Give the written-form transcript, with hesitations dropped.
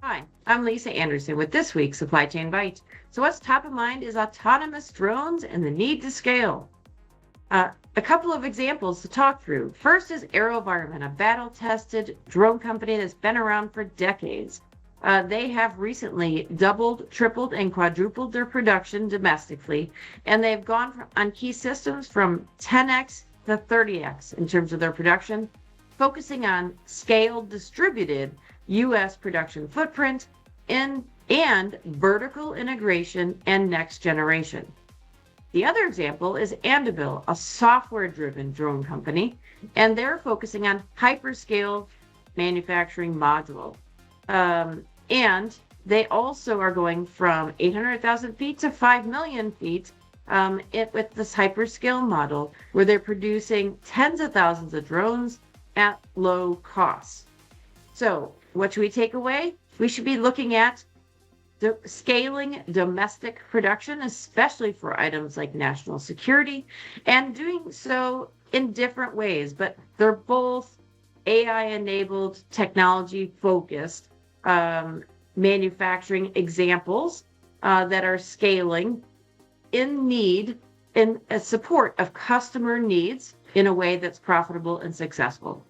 Hi, I'm Lisa Anderson with this week's Supply Chain Byte. So what's top of mind is autonomous drones and the need to scale. A couple of examples to talk through. First is AeroVironment, a battle-tested drone company that's been around for decades. They have recently doubled, tripled, and quadrupled their production domestically, and they've gone on key systems from 10x to 30x in terms of their production, focusing on scaled, distributed U.S. production footprint and vertical integration and next generation. The other example is Andeville, a software-driven drone company, and they're focusing on hyperscale manufacturing module. And they also are going from 800,000 feet to 5 million feet with this hyperscale model, where they're producing tens of thousands of drones at low costs. So what should we take away? We should be looking at scaling domestic production, especially for items like national security, and doing so in different ways, but they're both AI-enabled, technology-focused manufacturing examples that are scaling in support of customer needs in a way that's profitable and successful.